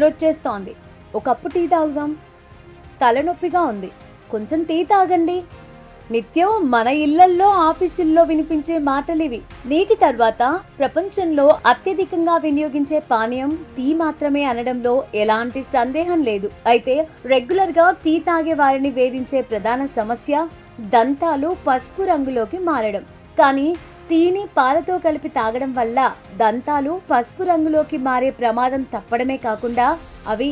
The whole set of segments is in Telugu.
నిద్రొచ్చేస్తోంది, ఒక కప్పు టీ తాగుదాం, తలనొప్పిగా ఉంది, కొంచెం టీ తాగండి. నిత్యం మన ఇళ్లల్లో ఆఫీసుల్లో వినిపించే మాటలివి. నీటి తర్వాత ప్రపంచంలో అత్యధికంగా వినియోగించే పానీయం టీ మాత్రమే అనడంలో ఎలాంటి సందేహం లేదు. అయితే రెగ్యులర్ గా టీ తాగే వారిని వేధించే ప్రధాన సమస్య దంతాలు పసుపు రంగులోకి మారడం. కానీ టీని పాలతో కలిపి తాగడం వల్ల దంతాలు పసుపు రంగులోకి మారే ప్రమాదం తప్పడమే కాకుండా అవి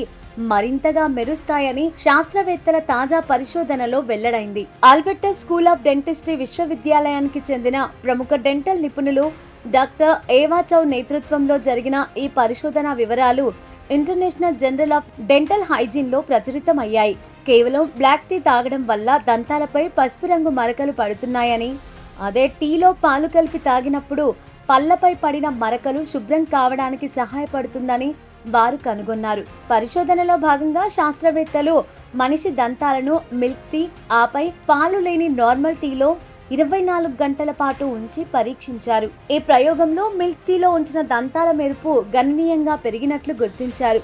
మరింతగా మెరుస్తాయని శాస్త్రవేత్తల తాజా పరిశోధనలో వెల్లడైంది. ఆల్బర్టస్ స్కూల్ ఆఫ్ డెంటిస్ట్రీ విశ్వవిద్యాలయానికి చెందిన ప్రముఖ డెంటల్ నిపుణులు డాక్టర్ ఏవా చౌ నేతృత్వంలో జరిగిన ఈ పరిశోధన వివరాలు international journal of dental hygiene లో ప్రచురితమయ్యాయి. కేవలం బ్లాక్ టీ తాగడం వల్ల దంతాలపై పసుపు రంగు మరకలు పడుతున్నాయని, అదే టీలో పాలు కలిపి తాగినప్పుడు పళ్లపై పడిన మరకలు శుభ్రం కావడానికి సహాయపడుతుందని వారు కనుగొన్నారు. పరిశోధనలో భాగంగా శాస్త్రవేత్తలు మనిషి దంతాలను మిల్క్ టీ, ఆపై పాలు లేని నార్మల్ టీలో 24 గంటల పాటు ఉంచి పరీక్షించారు. ఈ ప్రయోగంలో మిల్క్ టీలో ఉంచిన దంతాల మెరుపు గణనీయంగా పెరిగినట్లు గుర్తించారు.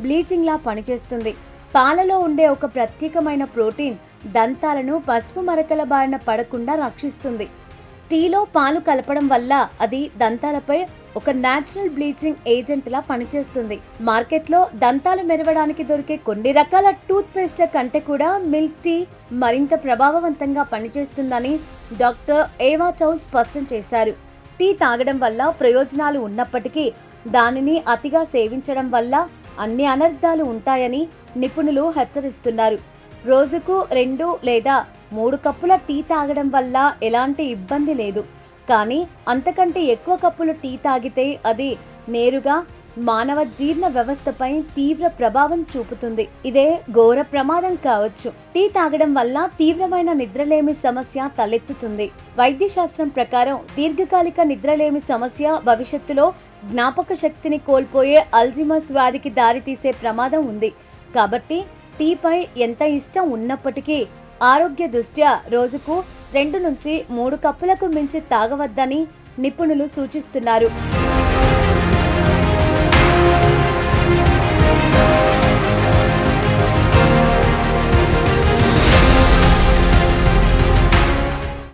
బ్లీచింగ్ లా పనిచేస్తుంది. పాలలో ఉండే ఒక ప్రత్యేకమైన ప్రోటీన్ దంతాలను పసుపు మరకల బారిన పడకుండా రక్షిస్తుంది. టీలో పాలు కలపడం వల్ల అది దంతాలపై ఒక నేచురల్ బ్లీచింగ్ ఏజెంట్ లా పనిచేస్తుంది. మార్కెట్లో దంతాలు మెరవడానికి దొరికే కొన్ని రకాల టూత్ పేస్ట్ల కంటే కూడా మిల్క్ టీ మరింత ప్రభావవంతంగా పనిచేస్తుందని డాక్టర్ ఏవా చౌ స్పష్టం చేశారు. టీ తాగడం వల్ల ప్రయోజనాలు ఉన్నప్పటికీ దానిని అతిగా సేవించడం వల్ల అన్ని అనర్థాలు ఉంటాయని నిపుణులు హెచ్చరిస్తున్నారు. రోజుకు 2 లేదా 3 కప్పుల టీ తాగడం వల్ల ఎలాంటి ఇబ్బంది లేదు. కానీ అంతకంటే ఎక్కువ కప్పులు టీ తాగితే అది నేరుగా మానవ జీర్ణ వ్యవస్థపై తీవ్ర ప్రభావం చూపుతుంది. ఇదే ఘోర ప్రమాదం కావచ్చు. టీ తాగడం వల్ల తీవ్రమైన నిద్రలేమి సమస్య తలెత్తుతుంది. వైద్య శాస్త్రం ప్రకారం దీర్ఘకాలిక నిద్రలేమి సమస్య భవిష్యత్తులో జ్ఞాపక శక్తిని కోల్పోయే అల్జీమర్స్ వ్యాధికి దారితీసే ప్రమాదం ఉంది. కాబట్టి టీపై ఎంత ఇష్టం ఉన్నప్పటికీ ఆరోగ్య దృష్ట్యా రోజుకు 2 నుంచి 3 కప్పులకు మించి తాగవద్దని నిపుణులు సూచిస్తున్నారు.